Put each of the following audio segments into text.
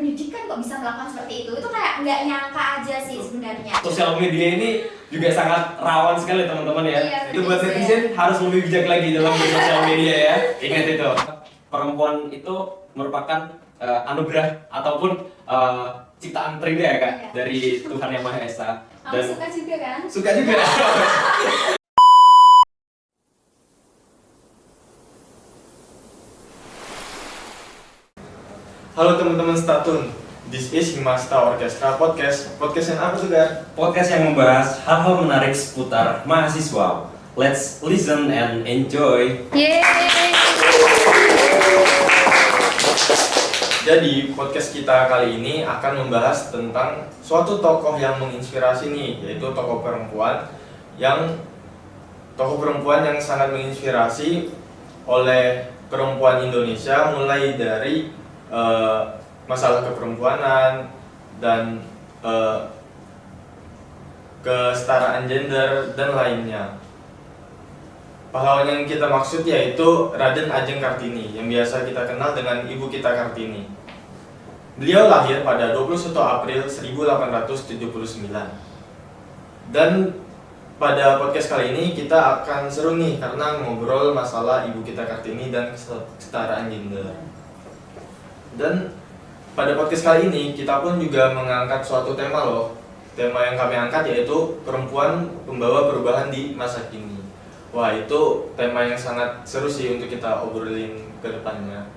berpendidikan kok bisa melakukan seperti itu kayak nggak nyangka aja sih sebenarnya. Sosial media ini juga sangat rawan sekali teman-teman ya. Iya, Itu buat netizen harus lebih bijak lagi dalam sosial media ya. Ingat itu. Perempuan itu merupakan anugerah ataupun ciptaan terindah ya Kak, dari Tuhan Yang Maha Esa. Dan suka juga kan? Suka juga. Halo teman-teman Statun, this is Himasta Orchestra Podcast. Podcast yang apa tuh Gar? Podcast yang membahas hal-hal menarik seputar mahasiswa. Let's listen and enjoy. Yeay! Jadi podcast kita kali ini akan membahas tentang suatu tokoh yang menginspirasi nih, yaitu tokoh perempuan yang sangat menginspirasi oleh perempuan Indonesia, mulai dari masalah keperempuanan dan kesetaraan gender dan lainnya. Pahlawan yang kita maksud yaitu Raden Ajeng Kartini, yang biasa kita kenal dengan Ibu kita Kartini. Beliau lahir pada 21 April 1879. Dan pada podcast kali ini kita akan seru nih karena ngobrol masalah Ibu kita Kartini dan kesetaraan gender. Dan pada podcast kali ini kita pun juga mengangkat suatu tema loh. Tema yang kami angkat yaitu perempuan pembawa perubahan di masa kini. Wah, itu tema yang sangat seru sih untuk kita obrolin ke depannya.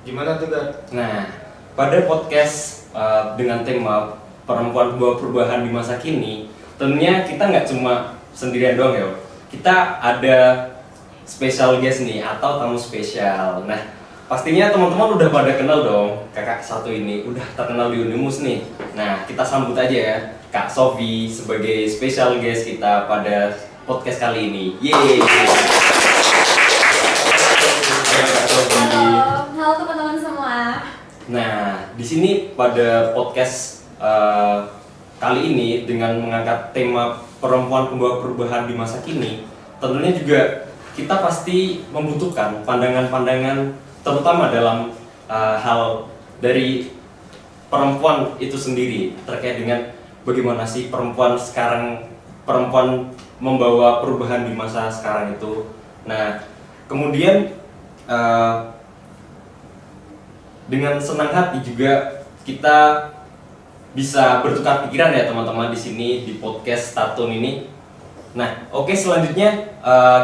Gimana tuh, Gar? Nah, pada podcast dengan tema perempuan pembawa perubahan di masa kini, tentunya kita nggak cuma sendirian doang ya. Kita ada special guest nih atau tamu spesial. Nah, pastinya teman-teman udah pada kenal dong kakak satu ini, udah terkenal di Unimus nih. Nah, kita sambut aja ya Kak Sofi sebagai special guest kita pada podcast kali ini. Yeay. Halo teman-teman semua. Nah, di sini pada podcast kali ini dengan mengangkat tema perempuan pembawa perubahan di masa kini, tentunya juga kita pasti membutuhkan pandangan-pandangan terutama dalam hal dari perempuan itu sendiri terkait dengan bagaimana sih perempuan sekarang, perempuan membawa perubahan di masa sekarang itu. Nah, kemudian dengan senang hati juga kita bisa bertukar pikiran ya teman-teman di sini di podcast Statun ini. Nah, oke, selanjutnya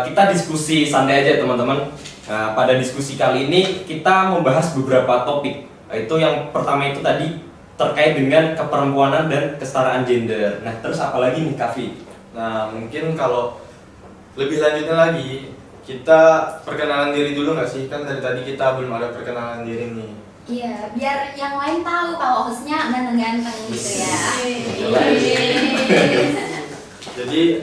kita diskusi santai aja teman-teman. Pada diskusi kali ini kita membahas beberapa topik. Itu yang pertama itu tadi terkait dengan keperempuanan dan kesetaraan gender. Nah, terus apa lagi nih Kavi? Nah, mungkin kalau lebih lanjutnya lagi, kita perkenalan diri dulu nggak sih? Kan dari tadi kita belum ada perkenalan diri nih. Iya, biar yang lain tahu kalau hostnya ganteng-ganteng gitu ya. Jadi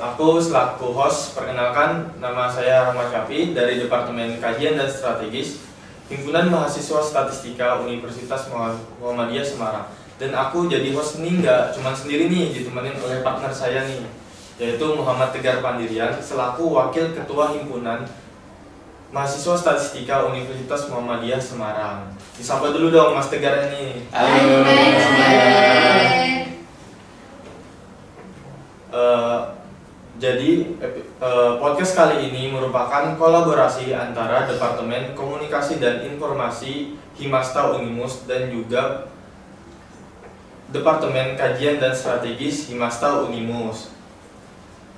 aku selaku host, perkenalkan, nama saya Rahmat Kafi dari Departemen Kajian dan Strategis Himpunan Mahasiswa Statistika Universitas Muhammadiyah Semarang. Dan aku jadi host nih nggak cuma sendiri nih, ditemenin oleh partner saya nih, yaitu Muhammad Tegar Pandirian selaku Wakil Ketua Himpunan Mahasiswa Statistika Universitas Muhammadiyah Semarang. Disapa dulu dong Mas Tegar ini. Halo. Jadi podcast kali ini merupakan kolaborasi antara Departemen Komunikasi dan Informasi Himasta Unimus dan juga Departemen Kajian dan Strategis Himasta Unimus.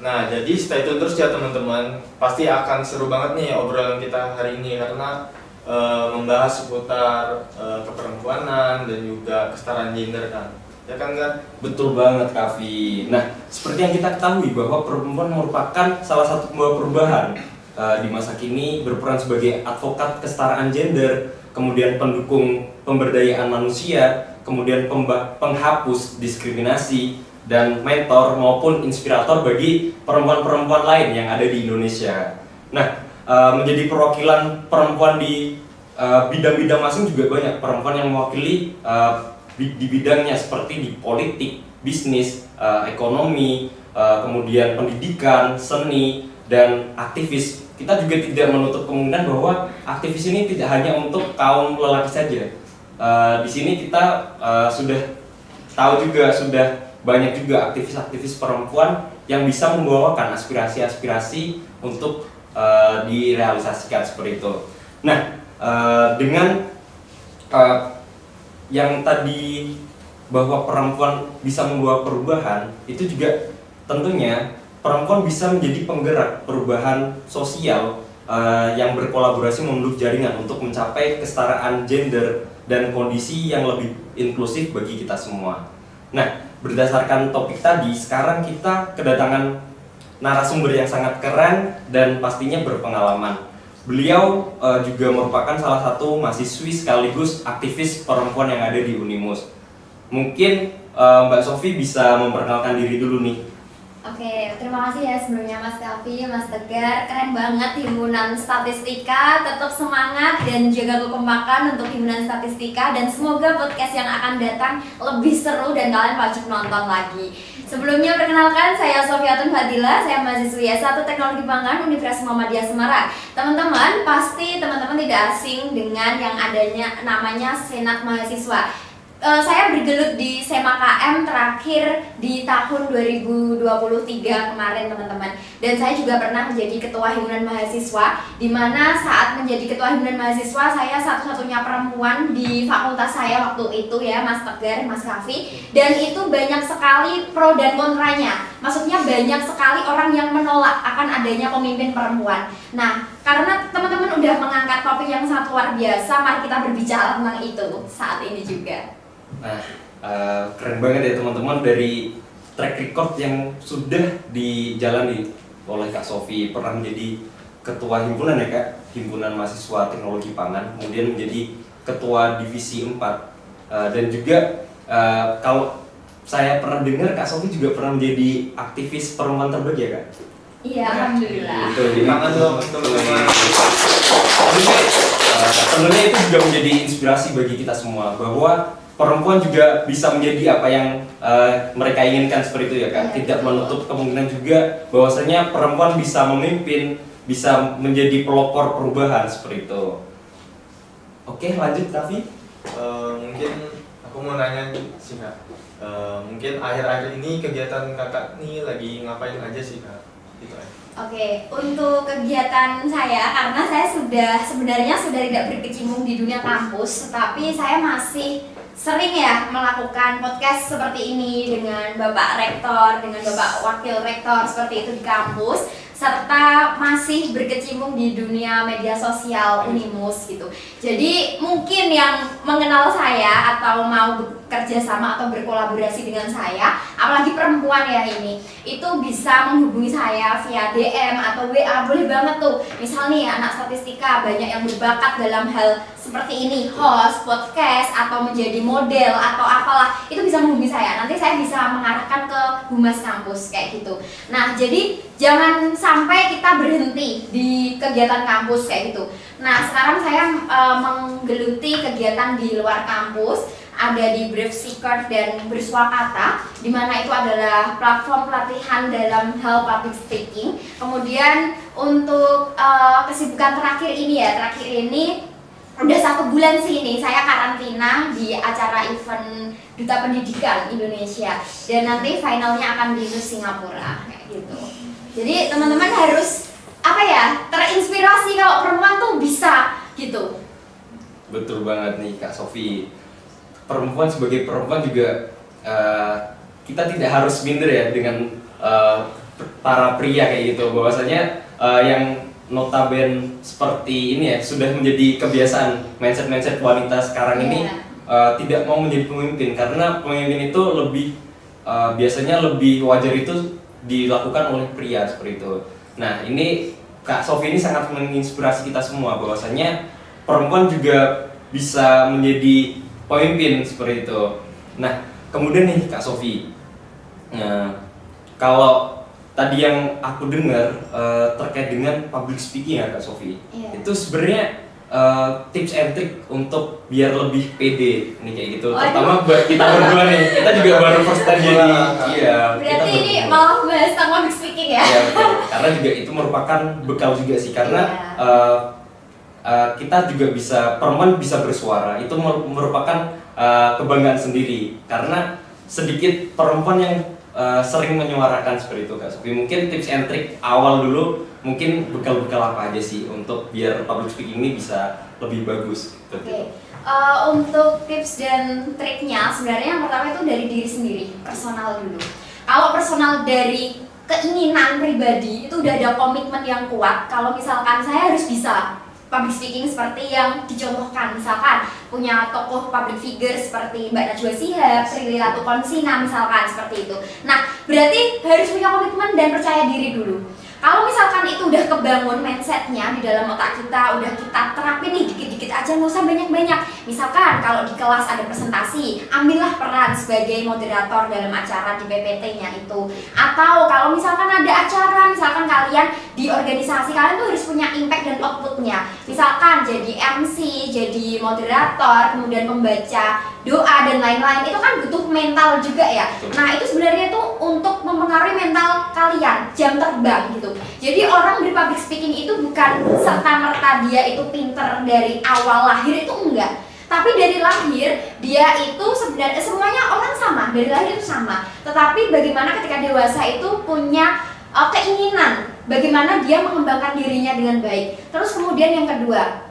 Nah, jadi stay tune terus ya teman-teman. Pasti akan seru banget nih obrolan kita hari ini karena membahas seputar keperempuanan dan juga kesetaraan gender kan. Ya kan kan? Betul banget Kavi. Nah, seperti yang kita ketahui bahwa perempuan merupakan salah satu pembawa perubahan di masa kini, berperan sebagai advokat kesetaraan gender, kemudian pendukung pemberdayaan manusia, kemudian penghapus diskriminasi, dan mentor maupun inspirator bagi perempuan-perempuan lain yang ada di Indonesia. Nah, menjadi perwakilan perempuan di bidang-bidang masing juga banyak perempuan yang mewakili di bidangnya seperti di politik, bisnis, ekonomi, kemudian pendidikan, seni, dan aktivis. Kita juga tidak menutup kemungkinan bahwa aktivis ini tidak hanya untuk kaum lelaki saja. di sini kita sudah tahu juga, sudah banyak juga aktivis-aktivis perempuan yang bisa membawakan aspirasi-aspirasi untuk direalisasikan seperti itu. Nah, dengan yang tadi bahwa perempuan bisa membawa perubahan, itu juga tentunya perempuan bisa menjadi penggerak perubahan sosial yang berkolaborasi membentuk jaringan untuk mencapai kesetaraan gender dan kondisi yang lebih inklusif bagi kita semua. Nah, berdasarkan topik tadi, sekarang kita kedatangan narasumber yang sangat keren dan pastinya berpengalaman. Beliau juga merupakan salah satu mahasiswi sekaligus aktivis perempuan yang ada di Unimus. Mungkin Mbak Sofi bisa memperkenalkan diri dulu nih. Oke, terima kasih ya sebelumnya Mas Kavi, Mas Tegar. Keren banget Himpunan Statistika, tetap semangat dan jaga kekompakan untuk Himpunan Statistika. Dan semoga podcast yang akan datang lebih seru dan kalian wajib nonton lagi. Sebelumnya perkenalkan, saya Sofiatun Fadila, saya mahasiswi S1 Teknologi Pangan Universitas Muhammadiyah Semarang. Teman-teman, pasti teman-teman tidak asing dengan yang adanya namanya Senat Mahasiswa. Saya bergelut di SEMA-KM terakhir di tahun 2023 kemarin teman-teman. Dan saya juga pernah menjadi ketua himpunan mahasiswa, di mana saat menjadi ketua himpunan mahasiswa saya satu-satunya perempuan di fakultas saya waktu itu ya, Mas Tegar, Mas Kavi. Dan itu banyak sekali pro dan kontranya. Maksudnya banyak sekali orang yang menolak akan adanya pemimpin perempuan. Nah, karena teman-teman udah mengangkat topik yang sangat luar biasa, mari kita berbicara tentang itu saat ini juga. Nah, keren banget ya teman-teman, dari track record yang sudah dijalani oleh Kak Sofi, pernah menjadi ketua himpunan ya Kak, Himpunan Mahasiswa Teknologi Pangan, kemudian menjadi ketua divisi 4, dan juga kalau saya pernah dengar Kak Sofi juga pernah menjadi aktivis perempuan terbaik ya Kak? Iya, alhamdulillah. Betul, jadi Tangan dong teman-teman. Tentunya itu juga menjadi inspirasi bagi kita semua bahwa perempuan juga bisa menjadi apa yang mereka inginkan seperti itu ya Kak. Tidak menutup kemungkinan juga bahwasanya perempuan bisa memimpin, bisa menjadi pelopor perubahan seperti itu. Oke, lanjut Kavi. Mungkin aku mau nanya sih Kak. Mungkin akhir-akhir ini kegiatan kakak nih lagi ngapain aja sih Kak? Gitu aja. Oke, untuk kegiatan saya, karena saya sebenarnya sudah tidak berkecimpung di dunia kampus, tetapi saya masih sering ya melakukan podcast seperti ini dengan Bapak Rektor, dengan Bapak Wakil Rektor seperti itu di kampus, serta masih berkecimpung di dunia media sosial Unimus gitu. Jadi mungkin yang mengenal saya atau mau bekerja sama atau berkolaborasi dengan saya, apalagi perempuan ya ini, itu bisa menghubungi saya via DM atau WA, boleh banget tuh. Misal nih anak statistika banyak yang berbakat dalam hal seperti ini, host, podcast, atau menjadi model atau apalah, itu bisa menghubungi saya. Nanti saya bisa mengarahkan ke humas kampus kayak gitu. Nah, jadi jangan sampai kita berhenti di kegiatan kampus kayak gitu. Nah, sekarang saya menggeluti kegiatan di luar kampus, ada di Brief Seeker dan Bersuakata, di mana itu adalah platform pelatihan dalam hal public speaking. Kemudian untuk kesibukan terakhir ini udah 1 bulan sih ini saya karantina di acara event Duta Pendidikan Indonesia, dan nanti finalnya akan di Singapura kayak gitu. Jadi teman-teman harus terinspirasi kalau perempuan tuh bisa gitu. Betul banget nih Kak Sofi. Perempuan sebagai perempuan juga kita tidak harus minder ya dengan para pria kayak gitu, bahwasanya yang notabene seperti ini ya sudah menjadi kebiasaan mindset wanita sekarang ini tidak mau menjadi pemimpin, karena pemimpin itu lebih biasanya lebih wajar itu dilakukan oleh pria seperti itu. Nah, ini Kak Sofi ini sangat menginspirasi kita semua bahwasanya perempuan juga bisa menjadi pemimpin seperti itu. Nah, kemudian nih Kak Sofi, kalau tadi yang aku dengar terkait dengan public speaking ya Kak Sofi, itu sebenarnya tips and trick untuk biar lebih pede nih kayak gitu. Terutama buat kita berdua nih, kita juga baru first time jadi. Iya. Berarti ini malah bahas tentang public speaking ya? Iya betul. Karena juga itu merupakan bekal juga sih, karena kita juga bisa, perempuan bisa bersuara, itu merupakan kebanggaan sendiri karena sedikit perempuan yang sering menyuarakan seperti itu Kak Sofi. Mungkin tips and trick awal dulu, mungkin bekal-bekal apa aja sih untuk biar public speaking ini bisa lebih bagus gitu. Oke. Untuk tips dan triknya sebenarnya yang pertama itu dari diri sendiri, personal dulu. Kalau personal dari keinginan pribadi itu udah ada komitmen yang kuat. Kalau misalkan saya harus bisa public speaking seperti yang dicontohkan, misalkan punya tokoh public figure seperti Mbak Najwa Shihab, Prilly Latuconsina misalkan seperti itu. Nah, berarti harus punya komitmen dan percaya diri dulu. Kalau misalkan itu udah kebangun mindsetnya di dalam otak kita, udah kita terapin nih dikit-dikit aja, nggak usah banyak-banyak. Misalkan kalau di kelas ada presentasi, ambillah peran sebagai moderator dalam acara di PPT-nya itu. Atau kalau misalkan ada acara, misalkan kalian di organisasi, kalian tuh harus punya impact dan outputnya. Misalkan jadi MC, jadi moderator, kemudian pembaca doa dan lain-lain, itu kan butuh mental juga ya. Nah itu sebenarnya tuh untuk mempengaruhi mental kalian, jam terbang gitu. Jadi orang berpublic speaking itu bukan serta-merta dia itu pinter dari awal lahir, itu enggak. Tapi dari lahir dia itu sebenarnya semuanya orang sama, dari lahir itu sama. Tetapi bagaimana ketika dewasa itu punya keinginan, bagaimana dia mengembangkan dirinya dengan baik. Terus kemudian yang kedua,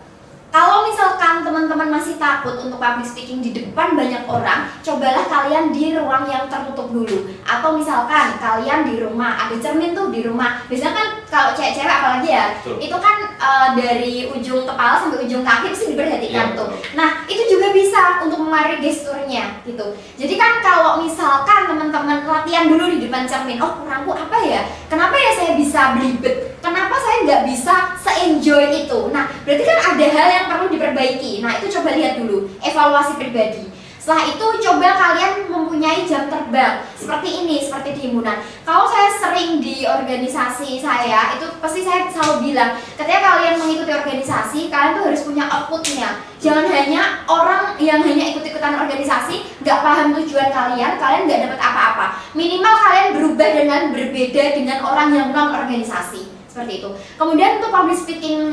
kalau misalkan teman-teman masih takut untuk public speaking di depan banyak orang, cobalah kalian di ruang yang tertutup dulu. Atau misalkan kalian di rumah, ada cermin tuh di rumah. Biasanya kan kalau cewek-cewek apalagi ya, itu kan dari ujung kepala sampai ujung kaki mesti diperhatikan tuh. Nah, itu juga bisa untuk mempengaruhi gesturnya gitu. Jadi kan kalau misalkan teman-teman latihan dulu di depan cermin, oh kurangku apa ya? Kenapa ya saya bisa belibet? Kenapa saya nggak bisa se-enjoy itu? Nah, berarti kan ada hal yang perlu diperbaiki. Nah, itu coba lihat dulu, evaluasi pribadi. Setelah itu coba kalian mempunyai jam terbang seperti ini, seperti di himpunan. Kalau saya sering di organisasi saya, itu pasti saya selalu bilang, ketika kalian mengikuti organisasi, kalian tuh harus punya outputnya. Jangan hanya orang yang hanya ikut-ikutan organisasi, nggak paham tujuan kalian nggak dapat apa-apa. Minimal kalian berubah dengan berbeda dengan orang yang non organisasi. Seperti itu. Kemudian untuk public speaking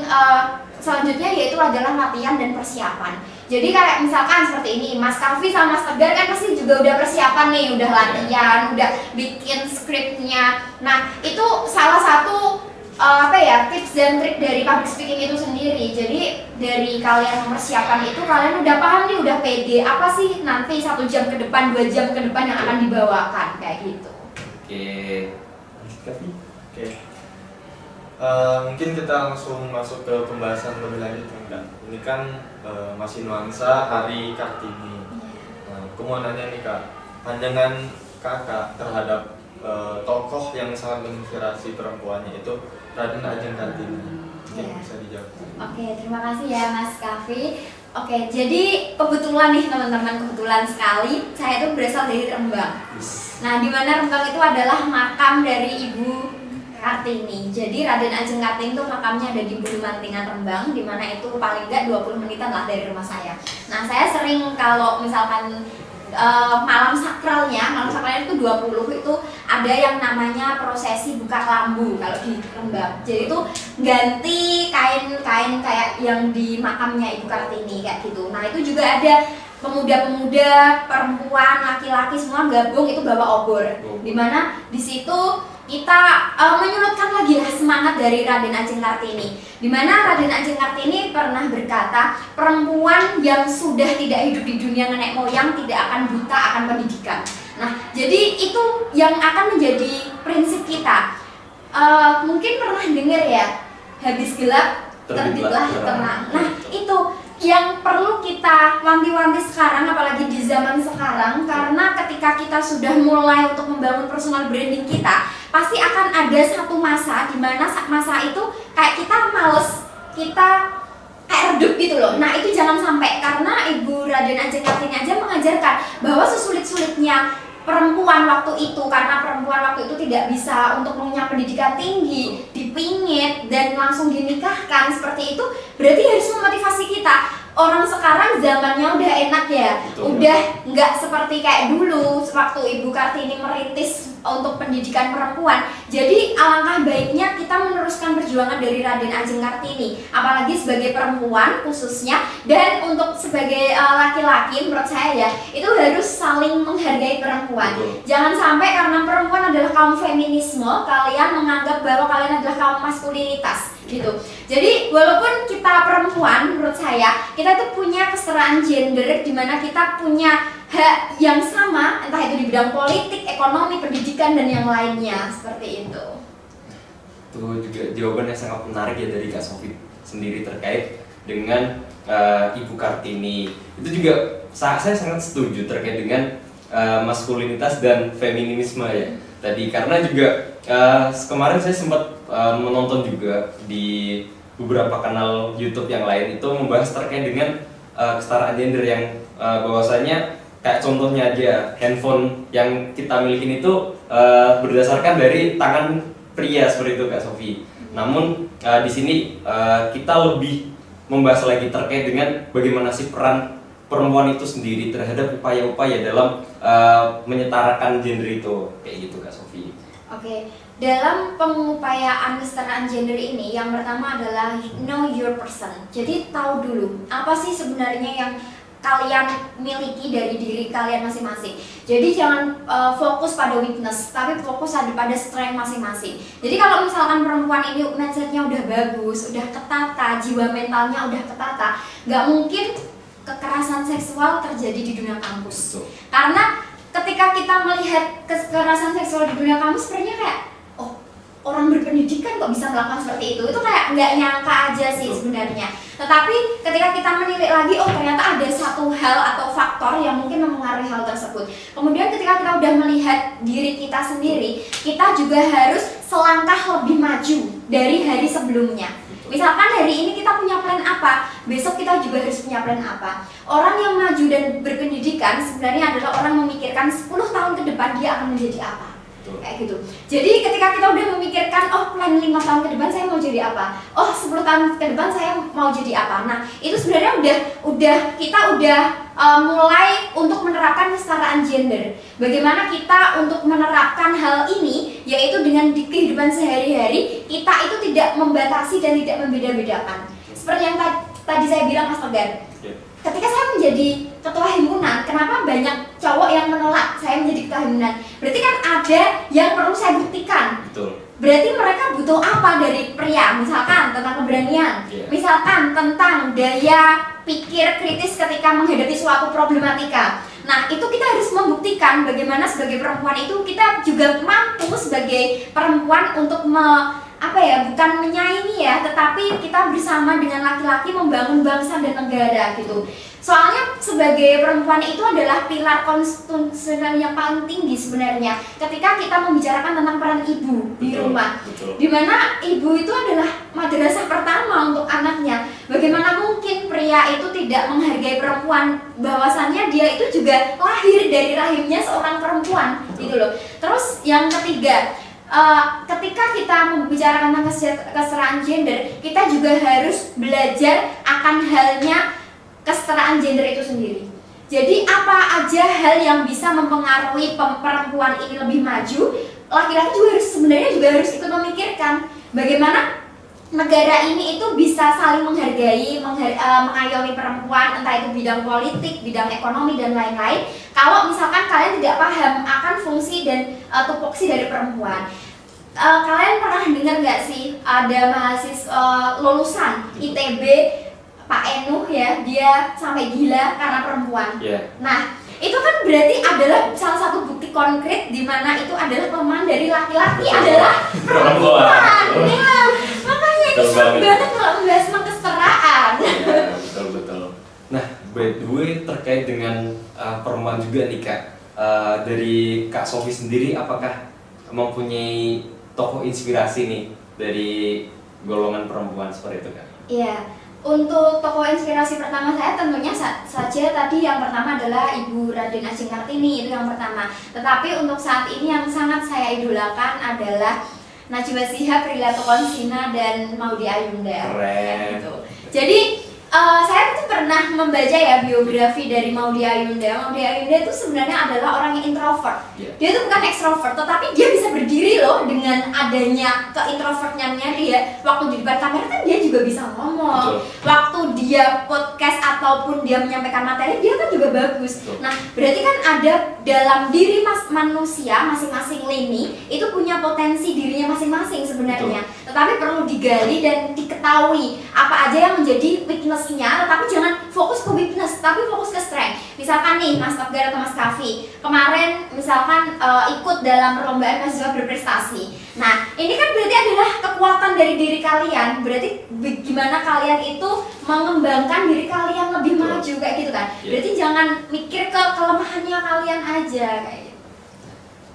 selanjutnya yaitu adalah latihan dan persiapan. Jadi kayak misalkan seperti ini, Mas Kavi sama Mas Tegar kan pasti juga udah persiapan nih, udah latihan, udah bikin skripnya. Nah itu salah satu tips dan trik dari public speaking itu sendiri. Jadi dari kalian mempersiapkan itu, kalian udah paham nih, udah pede apa sih nanti 1 jam ke depan, 2 jam ke depan yang akan dibawakan kayak gitu. Oke. Oke. Mungkin kita langsung masuk ke pembahasan lebih lanjut enggak? Ini kan masih nuansa Hari Kartini. Nah, aku mau nanya nih Kak, pandangan Kakak terhadap tokoh yang sangat menginspirasi perempuannya itu Raden Ajeng Kartini. Mungkin bisa dijawab. Oke, terima kasih ya Mas Kavi. Oke, jadi kebetulan nih teman-teman, kebetulan sekali saya itu berasal dari Rembang. Nah, di mana Rembang itu adalah makam dari Ibu Kartini. Jadi Raden Ajeng Kartini itu makamnya ada di Bulumantingan Rembang, di mana itu paling enggak 20 menitan lah dari rumah saya. Nah, saya sering kalau misalkan malam sakralnya itu 20 itu ada yang namanya prosesi buka kelambu kalau di Rembang. Jadi itu ganti kain-kain kayak yang di makamnya Ibu Kartini kayak gitu. Nah, itu juga ada pemuda-pemuda, perempuan, laki-laki semua gabung itu bawa obor. Dimana di situ kita menyurutkan lagi lah semangat dari Raden Ajeng Kartini. Dimana Raden Ajeng Kartini pernah berkata, perempuan yang sudah tidak hidup di dunia nenek moyang tidak akan buta akan pendidikan. Nah, jadi itu yang akan menjadi prinsip kita. Mungkin pernah dengar ya, habis gelap terbitlah terang. Nah, itu yang perlu kita wanti-wanti sekarang, apalagi di zaman sekarang, karena ketika kita sudah mulai untuk membangun personal branding kita, pasti akan ada satu masa di mana masa itu kayak kita males, kita kayak redup gitu loh. Nah, itu jangan sampai, karena Ibu Raden Ajeng Kartini aja mengajarkan bahwa sesulit-sulitnya perempuan waktu itu, karena perempuan waktu itu tidak bisa untuk mengenyam pendidikan tinggi, dipingit dan langsung dinikahkan seperti itu, berarti harus memotivasi kita orang sekarang zamannya udah enak ya. Betul. Udah nggak seperti kayak dulu waktu Ibu Kartini merintis untuk pendidikan perempuan. Jadi alangkah baiknya kita meneruskan perjuangan dari Raden Ajeng Kartini, apalagi sebagai perempuan khususnya, dan untuk sebagai laki-laki menurut saya ya itu harus saling menghargai perempuan. Betul. Jangan sampai karena perempuan adalah kaum feminisme kalian menganggap bahwa kalian adalah kaum maskulinitas gitu. Jadi walaupun kita perempuan, menurut saya kita itu punya kesetaraan gender di mana kita punya hak yang sama, entah itu di bidang politik, ekonomi, pendidikan dan yang lainnya seperti itu. Itu juga jawaban yang sangat menarik ya dari Kak Sofi sendiri terkait dengan Ibu Kartini. Itu juga saya sangat setuju terkait dengan maskulinitas dan feminisme ya tadi, karena juga kemarin saya sempat menonton juga di beberapa kanal YouTube yang lain itu membahas terkait dengan kesetaraan gender yang bahwasanya kayak contohnya aja handphone yang kita miliki itu berdasarkan dari tangan pria seperti itu Kak Sofi. Namun di sini kita lebih membahas lagi terkait dengan bagaimana sih peran perempuan itu sendiri terhadap upaya-upaya dalam menyetarakan gender itu, kayak gitu Kak Sofi. Oke, dalam pengupayaan kesetaraan gender ini yang pertama adalah know your person. Jadi tahu dulu apa sih sebenarnya yang kalian miliki dari diri kalian masing-masing. Jadi jangan fokus pada weakness, tapi fokus pada strength masing-masing. Jadi kalau misalkan perempuan ini mindsetnya udah bagus, udah ketata, jiwa mentalnya udah ketata, nggak mungkin kekerasan seksual terjadi di dunia kampus. Betul. Karena ketika kita melihat kekerasan seksual di dunia kampus, sebenarnya kayak, oh, orang berpendidikan kok bisa melakukan seperti itu kayak nggak nyangka aja sih sebenarnya. Tetapi ketika kita menilik lagi, oh ternyata ada satu hal atau faktor yang mungkin mempengaruhi hal tersebut. Kemudian ketika kita udah melihat diri kita sendiri, kita juga harus selangkah lebih maju dari hari sebelumnya. Misalkan hari ini kita punya plan apa, besok kita juga harus punya plan apa. Orang yang maju dan berpendidikan sebenarnya adalah orang memikirkan 10 tahun ke depan dia akan menjadi apa. Kayak gitu. Jadi ketika kita udah memikirkan, oh plan 5 tahun ke depan saya mau jadi apa, oh 10 tahun ke depan saya mau jadi apa. Nah itu sebenarnya kita udah mulai untuk menerapkan kesetaraan gender. Bagaimana kita untuk menerapkan hal ini, yaitu dengan di kehidupan sehari-hari kita itu tidak membatasi dan tidak membeda-bedakan. Seperti yang tadi saya bilang Mas Tegar. Ketika saya menjadi ketua himpunan, kenapa banyak cowok yang menolak saya menjadi ketua himpunan? Berarti kan ada yang perlu saya buktikan. Betul. Berarti mereka butuh apa dari pria? Misalkan tentang keberanian, misalkan tentang daya pikir kritis ketika menghadapi suatu problematika. Nah, itu kita harus membuktikan bagaimana sebagai perempuan itu kita juga mampu sebagai perempuan untuk bukan menyaingi ya, tetapi kita bersama dengan laki-laki membangun bangsa dan negara gitu. Soalnya sebagai perempuan itu adalah pilar konstitusional yang paling tinggi sebenarnya ketika kita membicarakan tentang peran ibu di rumah. Dimana ibu itu adalah madrasah pertama untuk anaknya. Bagaimana mungkin pria itu tidak menghargai perempuan, bahwasannya dia itu juga lahir dari rahimnya seorang perempuan gitu loh. Terus yang ketiga, ketika kita membicarakan tentang kesetaraan gender, kita juga harus belajar akan halnya kesetaraan gender itu sendiri. Jadi apa aja hal yang bisa mempengaruhi perempuan ini lebih maju, laki-laki juga sebenarnya harus ikut memikirkan bagaimana negara ini itu bisa saling menghargai, mengayomi perempuan, entah itu bidang politik, bidang ekonomi dan lain-lain. Kalau misalkan kalian tidak paham akan fungsi dan tupoksi dari perempuan, kalian pernah dengar nggak sih ada mahasiswa lulusan ITB Pak Enuh ya, dia sampai gila karena perempuan. Nah, itu kan berarti adalah salah satu bukti konkret di mana itu adalah kelemahan dari laki-laki adalah perempuan. Ya, makanya ini seru banget kalau membahas tentang kesetaraan. Betul. Nah, by the way terkait dengan perempuan juga nih Kak, dari Kak Sofi sendiri apakah mempunyai tokoh inspirasi nih dari golongan perempuan seperti itu Kak? Iya. Untuk tokoh inspirasi pertama saya tentunya saja tadi yang pertama adalah Ibu Raden Ajeng Kartini, itu yang pertama. Tetapi untuk saat ini yang sangat saya idolakan adalah Najwa Shihab, Prilly Latuconsina, dan Maudy Ayunda. Keren. Gitu. Jadi Saya tuh pernah membaca ya biografi dari Maudy Ayunda. Maudy Ayunda itu sebenarnya adalah orang yang introvert. Iya. Dia tuh bukan ekstrovert, tetapi dia bisa berdiri loh dengan adanya keintrovertnya dia. Waktu di depan kamera kan dia juga bisa ngomong. Betul. Waktu dia podcast ataupun dia menyampaikan materi, dia kan juga bagus. Betul. Nah, berarti kan ada dalam diri manusia masing-masing lini itu punya potensi dirinya masing-masing sebenarnya. Tetapi perlu digali dan diketahui apa aja yang menjadi weakness-nya, tetapi jangan fokus ke weakness, tapi fokus ke strength. Misalkan nih Mas Topgar atau Mas Kavi kemarin misalkan ikut dalam perlombaan mahasiswa berprestasi. Nah, ini kan berarti adalah kekuatan dari diri kalian. Berarti gimana kalian itu mengembangkan diri kalian lebih maju kayak gitu kan. Berarti jangan mikir ke kelemahannya kalian aja kayak gitu.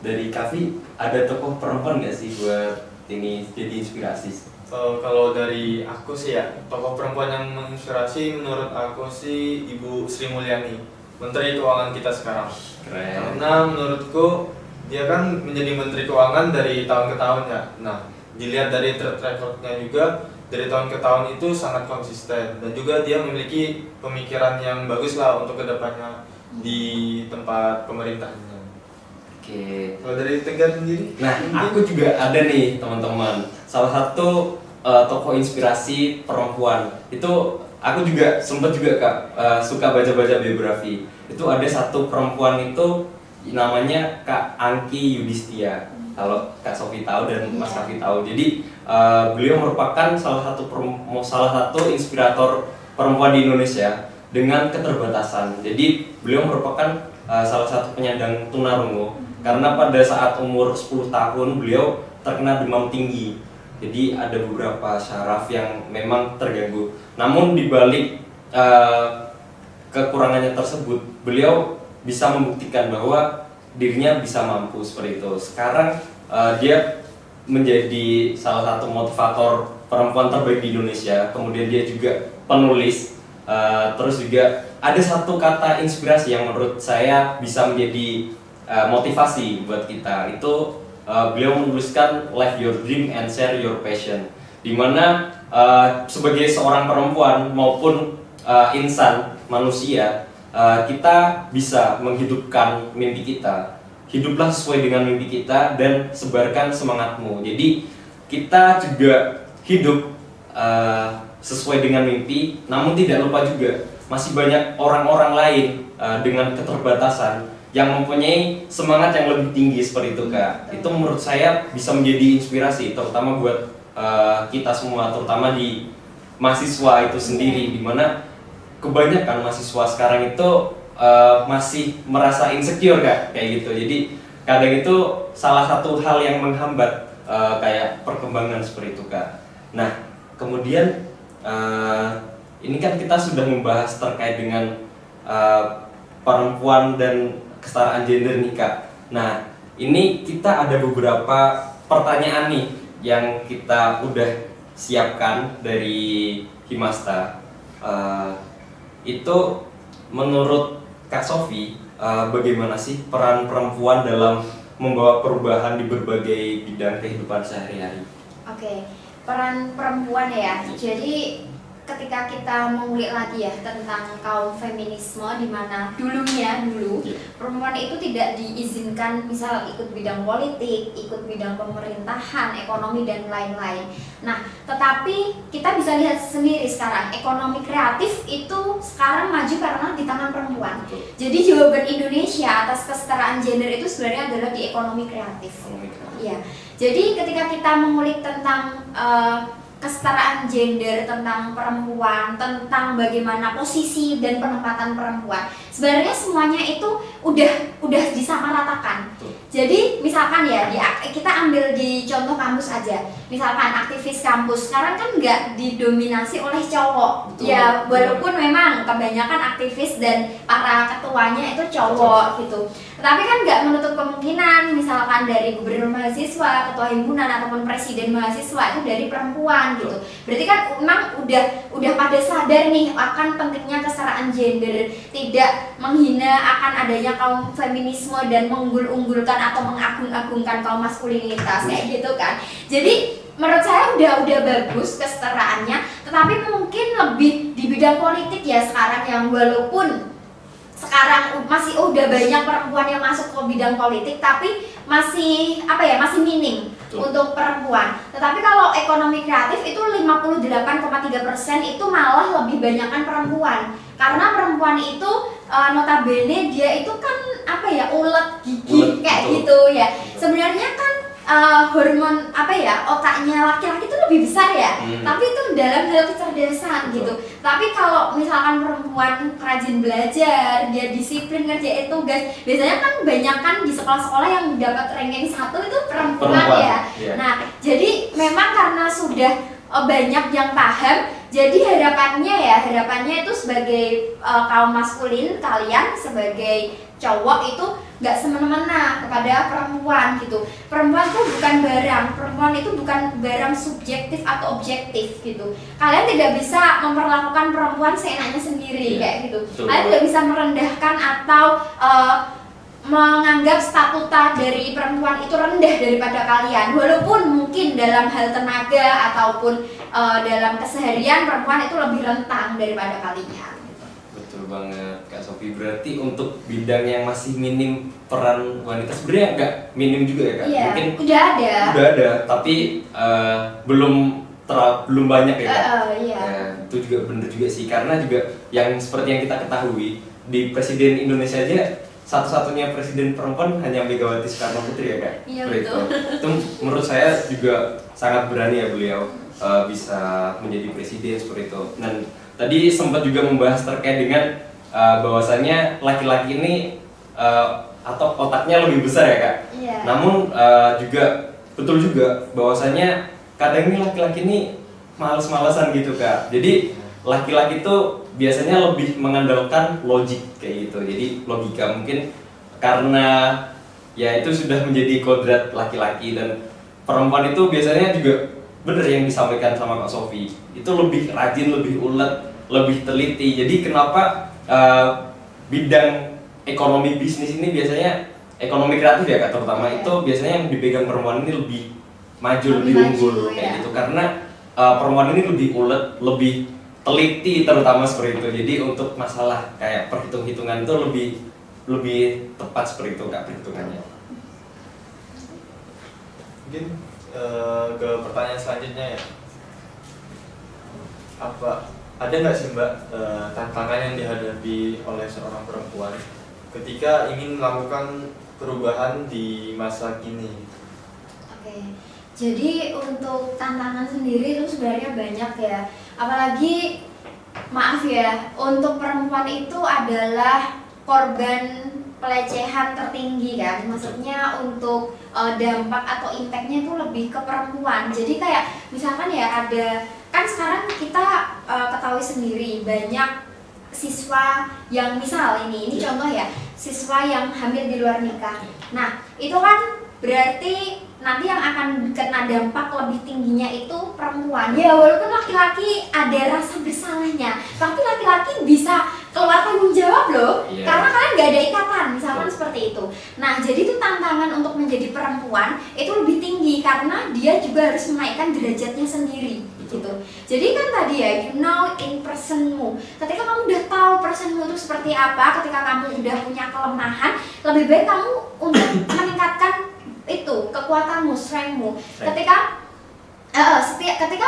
Dari Kavi, ada tokoh perempuan nggak sih buat ini jadi inspirasi? Kalau dari aku sih ya, tokoh perempuan yang menginspirasi menurut aku sih Ibu Sri Mulyani, Menteri Keuangan kita sekarang. Keren. Karena menurutku dia kan menjadi Menteri Keuangan dari tahun ke tahun ya. Nah, dilihat dari track record-nya juga dari tahun ke tahun itu sangat konsisten dan juga dia memiliki pemikiran yang bagus lah untuk kedepannya di tempat pemerintahnya. Oke. Kalau dari Tegar sendiri? Nah, aku juga ada nih teman-teman. Salah satu tokoh inspirasi perempuan itu aku juga sempat juga Kak suka baca-baca biografi. Itu ada satu perempuan itu namanya Kak Angki Yudhistia. Kalau Kak Sofi tahu dan Mas Kavi tahu. Jadi beliau merupakan salah satu inspirator perempuan di Indonesia dengan keterbatasan. Jadi beliau merupakan salah satu penyandang tunarungu karena pada saat umur 10 tahun beliau terkena demam tinggi. Jadi ada beberapa syaraf yang memang terganggu. Namun dibalik kekurangannya tersebut, beliau bisa membuktikan bahwa dirinya bisa mampu seperti itu. Sekarang dia menjadi salah satu motivator perempuan terbaik di Indonesia. Kemudian dia juga penulis. Terus juga ada satu kata inspirasi yang menurut saya bisa menjadi motivasi buat kita. Itu beliau menuliskan live your dream and share your passion. Dimana sebagai seorang perempuan maupun insan manusia, kita bisa menghidupkan mimpi kita. Hiduplah sesuai dengan mimpi kita dan sebarkan semangatmu. Jadi kita juga hidup sesuai dengan mimpi, namun tidak lupa juga masih banyak orang-orang lain dengan keterbatasan yang mempunyai semangat yang lebih tinggi seperti itu Kak. Itu menurut saya bisa menjadi inspirasi terutama buat kita semua, terutama di mahasiswa itu sendiri, dimana kebanyakan mahasiswa sekarang itu masih merasa insecure Kak, kayak gitu. Jadi kadang itu salah satu hal yang menghambat kayak perkembangan seperti itu Kak. Nah kemudian ini kan kita sudah membahas terkait dengan perempuan dan kesetaraan gender nih Kak. Nah ini kita ada beberapa pertanyaan nih yang kita udah siapkan dari Himasta. Itu menurut Kak Sofi, bagaimana sih peran perempuan dalam membawa perubahan di berbagai bidang kehidupan sehari-hari? Oke, peran perempuan ya. Jadi ketika kita mengulik lagi ya tentang kaum feminisme, di mana dulu perempuan itu tidak diizinkan misal ikut bidang politik, ikut bidang pemerintahan, ekonomi dan lain-lain. Nah, tetapi kita bisa lihat sendiri sekarang ekonomi kreatif itu sekarang maju karena di tangan perempuan. Jadi jawaban Indonesia atas kesetaraan gender itu sebenarnya adalah di ekonomi kreatif. Iya. Jadi ketika kita mengulik tentang kesetaraan gender, tentang perempuan, tentang bagaimana posisi dan penempatan perempuan, sebenarnya semuanya itu udah disamaratakan. Jadi misalkan ya kita ambil di contoh kampus aja, misalkan aktivis kampus sekarang kan nggak didominasi oleh cowok. Betul. Ya walaupun memang kebanyakan aktivis dan para ketuanya itu cowok gitu. Tapi kan nggak menutup kemungkinan misalkan dari gubernur mahasiswa, ketua himpunan ataupun presiden mahasiswa itu dari perempuan gitu. Berarti kan memang udah pada sadar nih akan pentingnya kesetaraan gender, tidak menghina akan adanya kaum feminisme dan mengunggul-unggulkan atau mengagung-agungkan kaum maskulinitas kayak gitu kan. Jadi menurut saya udah bagus kesetaraannya, tetapi mungkin lebih di bidang politik ya sekarang, yang walaupun sekarang masih udah banyak perempuan yang masuk ke bidang politik, tapi masih masih minim. Betul. Untuk perempuan. Tetapi kalau ekonomi kreatif itu 58,3% itu malah lebih banyakkan perempuan. Karena perempuan itu notabene dia itu kan ulet gigi kayak betul. Gitu ya. Sebenarnya kan hormon otaknya laki-laki itu lebih besar ya, tapi itu dalam hal kecerdasan gitu. Tapi kalau misalkan perempuan rajin belajar, dia disiplin ngerjain tugas, biasanya kan banyak kan di sekolah-sekolah yang dapat ranking 1 itu perempuan ya. Yeah. Nah, jadi memang karena sudah banyak yang paham, jadi harapannya itu sebagai kaum maskulin, kalian sebagai cowok itu nggak semena-mena kepada perempuan gitu. Perempuan itu bukan barang, perempuan itu bukan barang subjektif atau objektif gitu. Kalian tidak bisa memperlakukan perempuan seenaknya sendiri kayak gitu. Kalian tidak bisa merendahkan atau menganggap statuta dari perempuan itu rendah daripada kalian. Walaupun mungkin dalam hal tenaga ataupun dalam keseharian perempuan itu lebih rentang daripada kalian. Betul banget Kak Sofi, berarti untuk bidang yang masih minim peran wanita sebenarnya nggak minim juga ya Kak? Iya, mungkin udah ada tapi belum banyak ya Kak? Iya. Itu juga bener juga sih, karena juga yang seperti yang kita ketahui di Presiden Indonesia aja satu-satunya presiden perempuan hanya Megawati Soekarno Putri ya Kak? Iya betul. Itu menurut saya juga sangat berani ya beliau bisa menjadi presiden seperti itu. Dan tadi sempat juga membahas terkait dengan bahwasannya laki-laki ini atau otaknya lebih besar ya Kak. Iya. Namun juga betul juga bahwasannya kadang ini laki-laki ini males-malesan gitu Kak. Jadi laki-laki itu biasanya lebih mengandalkan logik kayak gitu. Jadi logika mungkin karena ya itu sudah menjadi kodrat laki-laki, dan perempuan itu biasanya juga bener yang disampaikan sama Kak Sofi, itu lebih rajin, lebih ulet, lebih teliti. Jadi kenapa bidang ekonomi bisnis ini biasanya ekonomi kreatif ya Kak terutama itu biasanya yang dipegang perempuan ini lebih maju, lebih unggul kayak gitu, karena perempuan ini lebih ulet, lebih teliti terutama seperti itu. Jadi untuk masalah kayak perhitung-hitungan itu lebih tepat seperti itu Kak perhitungannya. Mungkin ke pertanyaan selanjutnya ya, ada nggak sih Mbak tantangan yang dihadapi oleh seorang perempuan ketika ingin melakukan perubahan di masa kini? Oke, jadi untuk tantangan sendiri itu sebenarnya banyak ya, apalagi maaf ya, untuk perempuan itu adalah korban pelecehan tertinggi kan, maksudnya untuk dampak atau impactnya itu lebih ke perempuan. Jadi kayak misalkan ya ada, kan sekarang kita ketahui sendiri banyak siswa yang misal ini contoh ya, siswa yang hamil di luar nikah. Nah itu kan berarti nanti yang akan kena dampak lebih tingginya itu perempuan. Ya walaupun laki-laki ada rasa bersalahnya, tapi laki-laki bisa keluar tanggung jawab loh, karena kalian nggak ada ikatan, misalkan seperti itu. Nah jadi itu tantangan untuk menjadi perempuan itu lebih tinggi karena dia juga harus menaikkan derajatnya sendiri. Gitu. Jadi kan tadi ya, you know in personmu. Ketika kamu udah tahu personmu itu seperti apa, ketika kamu udah punya kelemahan, lebih baik kamu untuk meningkatkan itu kekuatanmu, strengthmu. Ketika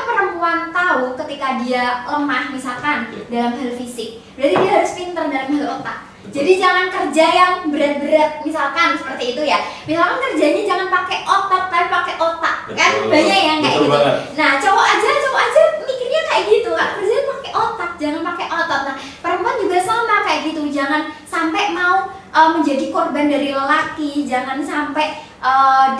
perempuan tahu ketika dia lemah misalkan dalam hal fisik, berarti dia harus pintar dalam hal otak. Jadi jangan kerja yang berat-berat, misalkan seperti itu ya. Misalkan kerjanya jangan pakai otot tapi pakai otak. Kan banyak yang kayak gitu. Nah, cowok aja mikirnya kayak gitu, Kak. Kerjanya pakai otak, jangan pakai otot. Nah, perempuan juga sama kayak gitu. Jangan sampai mau menjadi korban dari lelaki, jangan sampai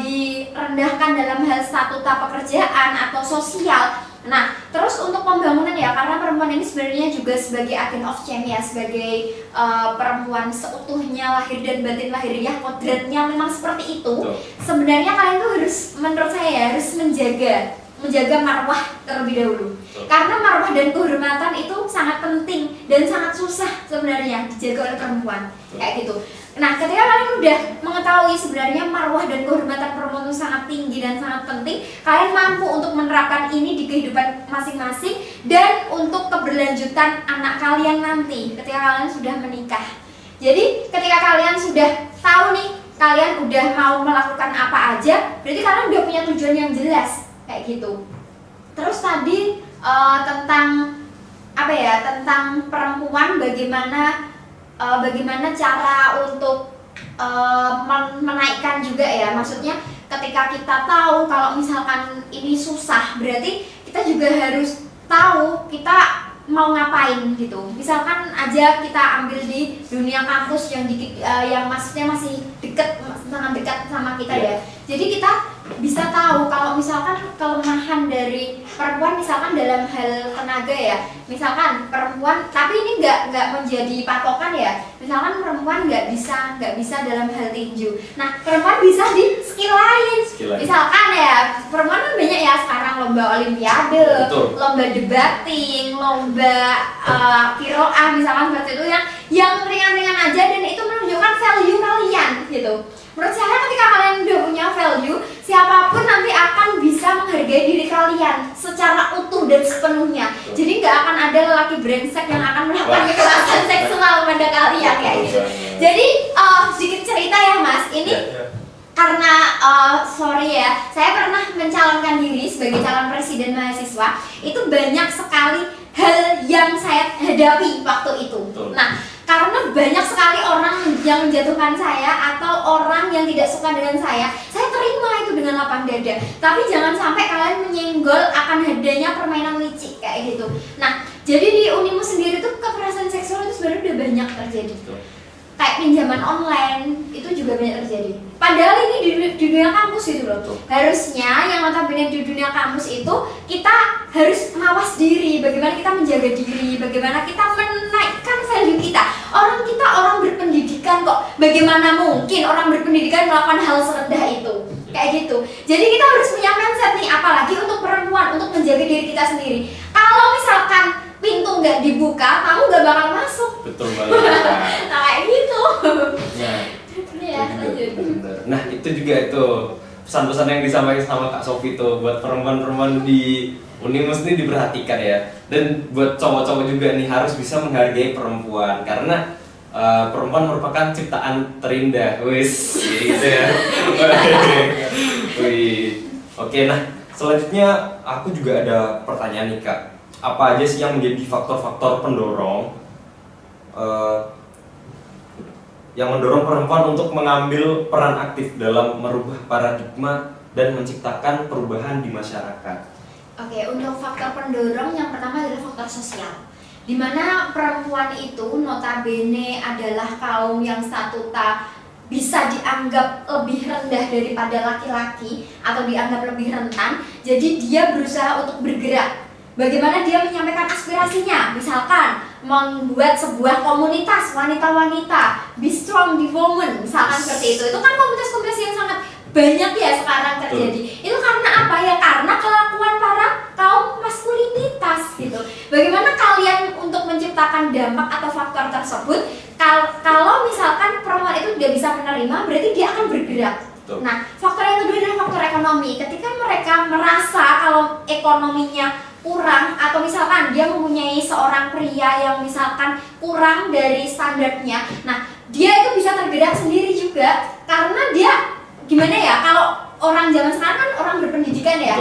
direndahkan dalam hal statuta pekerjaan atau sosial. Nah, terus untuk pembangunan ya, karena perempuan ini sebenarnya juga sebagai agent of change ya, sebagai perempuan seutuhnya lahir dan batin lahiriah, kodratnya memang seperti itu. Sebenarnya kalian tuh harus, menurut saya harus menjaga marwah terlebih dahulu. Karena marwah dan kehormatan itu sangat penting dan sangat susah sebenarnya dijaga oleh perempuan. Kayak gitu. Nah, ketika kalian udah mengetahui mengetahui sebenarnya marwah dan kehormatan perempuan itu sangat tinggi dan sangat penting, kalian mampu untuk menerapkan ini di kehidupan masing-masing dan untuk keberlanjutan anak kalian nanti ketika kalian sudah menikah. Jadi ketika kalian sudah tahu nih, kalian udah mau melakukan apa aja, berarti kalian udah punya tujuan yang jelas kayak gitu. Terus tadi tentang apa ya, tentang perempuan, bagaimana cara untuk menaikkan juga ya, maksudnya ketika kita tahu kalau misalkan ini susah, berarti kita juga harus tahu kita mau ngapain gitu. Misalkan aja kita ambil di dunia kampus yang yang maksudnya masih sangat dekat sama kita ya. Jadi kita bisa tahu kalau misalkan kelemahan dari perempuan misalkan dalam hal tenaga ya. Misalkan perempuan, tapi ini nggak menjadi patokan ya. Misalkan perempuan nggak bisa dalam hal tinju. Nah, perempuan bisa di skill lain. Misalkan ya, perempuan kan banyak ya sekarang lomba olimpiade, lomba debating, lomba kiroah misalkan seperti itu yang ringan-ringan aja dan itu menunjukkan value kalian gitu. Menurut saya ketika kalian udah punya value, siapapun nanti akan bisa menghargai diri kalian secara utuh dan sepenuhnya. Jadi nggak akan ada lelaki brengsek yang akan melakukan kekerasan seksual pada kalian kayak gitu. Jadi sedikit cerita ya Mas, ini karena sorry ya, saya pernah mencalonkan diri sebagai calon presiden mahasiswa. Itu banyak sekali hal yang saya hadapi waktu itu. Nah, karena banyak sekali orang yang menjatuhkan saya atau orang yang tidak suka dengan saya terima itu dengan lapang dada. Tapi jangan sampai kalian menyenggol akan adanya permainan licik kayak gitu. Nah, jadi di Unimu sendiri tuh kekerasan seksual itu sebenarnya udah banyak terjadi. Kayak pinjaman online itu juga banyak terjadi. Padahal ini di dunia kampus gitu loh. Harusnya yang notabene di dunia kampus itu kita harus mawas diri, bagaimana kita menjaga diri, bagaimana kita menaikkan value kita. Kita orang berpendidikan kok. Bagaimana mungkin orang berpendidikan melakukan hal serendah itu? Kayak gitu. Jadi kita harus punya mindset nih, apalagi untuk perempuan, untuk menjaga diri kita sendiri. Kalau misalkan pintu nggak dibuka, kamu nggak bakal masuk. Betul banget. Nah kayak gitu. Nah, ya, benar. Nah itu juga itu pesan-pesan yang disampaikan sama Kak Sofi tuh buat perempuan-perempuan di Unimus ini diperhatikan ya. Dan buat cowok-cowok juga nih harus bisa menghargai perempuan karena perempuan merupakan ciptaan terindah. Wis, gitu ya. Wih. Oke, nah selanjutnya aku juga ada pertanyaan nih Kak. Apa aja sih yang menjadi faktor-faktor pendorong yang mendorong perempuan untuk mengambil peran aktif dalam merubah paradigma dan menciptakan perubahan di masyarakat? Oke, untuk faktor pendorong yang pertama adalah faktor sosial, di mana perempuan itu notabene adalah kaum yang statuta bisa dianggap lebih rendah daripada laki-laki atau dianggap lebih rentan. Jadi dia berusaha untuk bergerak. Bagaimana dia menyampaikan aspirasinya? Misalkan membuat sebuah komunitas wanita-wanita, be strong, be woman, misalkan seperti itu. Itu kan komunitas-komunitas yang sangat banyak ya sekarang terjadi. Itu karena apa ya? Karena kelakuan para kaum maskulinitas gitu. Bagaimana kalian untuk menciptakan dampak atau faktor tersebut? Kalau misalkan perempuan itu tidak bisa menerima, berarti dia akan bergerak. Nah, faktor yang kedua adalah faktor ekonomi. Ketika mereka merasa kalau ekonominya kurang atau misalkan dia mempunyai seorang pria yang misalkan kurang dari standarnya, nah dia itu bisa tergerak sendiri juga karena dia gimana ya, kalau orang zaman sekarang kan orang berpendidikan ya,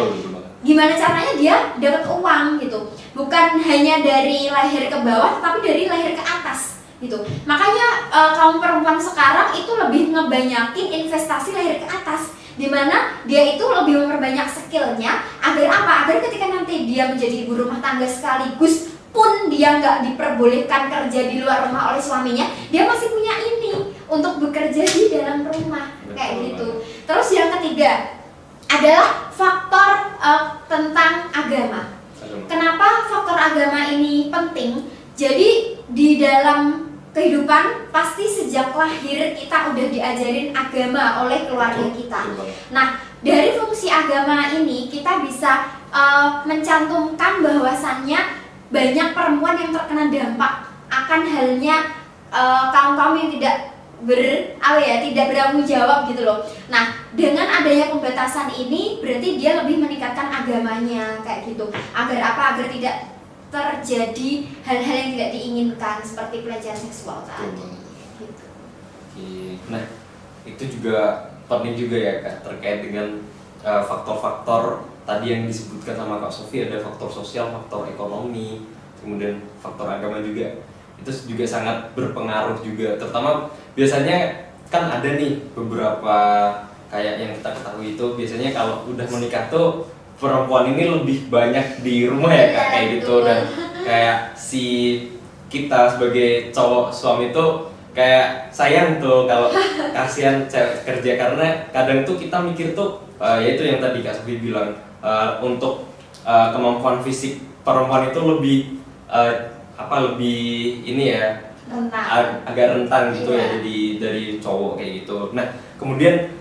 gimana caranya dia dapat uang gitu, bukan hanya dari leher ke bawah tapi dari leher ke atas gitu. Makanya kaum perempuan sekarang itu lebih ngebanyakin investasi leher ke atas, dimana dia itu lebih memperbanyak skillnya agar apa? Agar ketika nanti dia menjadi ibu rumah tangga sekaligus pun dia nggak diperbolehkan kerja di luar rumah oleh suaminya, dia masih punya ini untuk bekerja di dalam rumah. Kayak gitu. Terus yang ketiga adalah faktor tentang agama. Kenapa faktor agama ini penting? Jadi di dalam kehidupan pasti sejak lahir kita udah diajarin agama oleh keluarga kita. Nah, dari fungsi agama ini kita bisa mencantumkan bahwasannya banyak perempuan yang terkena dampak akan halnya kaum-kaum yang tidak tidak bertanggung jawab gitu loh. Nah, dengan adanya pembatasan ini berarti dia lebih meningkatkan agamanya kayak gitu. Agar apa? Agar tidak terjadi hal-hal yang tidak diinginkan seperti pelecehan seksual tadi. Gitu. Oke. Nah, itu juga penting juga ya Kak, terkait dengan faktor-faktor tadi yang disebutkan sama Kak Sofi, ada faktor sosial, faktor ekonomi, kemudian faktor agama juga. Itu juga sangat berpengaruh juga, terutama biasanya kan ada nih beberapa kayak yang kita ketahui itu biasanya kalau udah menikah tuh perempuan ini lebih banyak di rumah ya Kak, kayak gitu. Dan kayak si kita sebagai cowok suami tuh kayak sayang tuh kalau kasihan cewek kerja, karena kadang tuh kita mikir tuh yaitu yang tadi Kak Sofi bilang, untuk kemampuan fisik perempuan itu lebih lebih ini ya, agak rentan gitu ya dari cowok kayak gitu. Nah, kemudian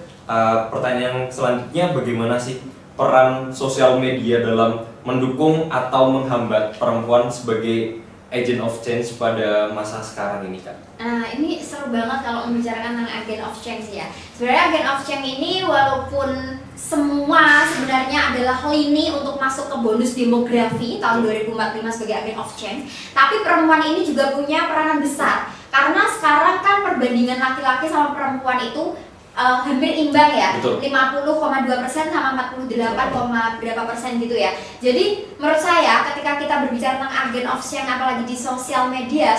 pertanyaan selanjutnya, bagaimana sih peran sosial media dalam mendukung atau menghambat perempuan sebagai agent of change pada masa sekarang ini Kak? Nah, ini seru banget kalau membicarakan tentang agent of change ya. Sebenarnya agent of change ini walaupun semua sebenarnya adalah lini untuk masuk ke bonus demografi tahun 2045 sebagai agent of change, tapi perempuan ini juga punya peranan besar. Karena sekarang kan perbandingan laki-laki sama perempuan itu hampir imbang ya, betul. 50,2% sama 48, berapa persen gitu ya. Jadi menurut saya ketika kita berbicara tentang agent of change, apalagi di sosial media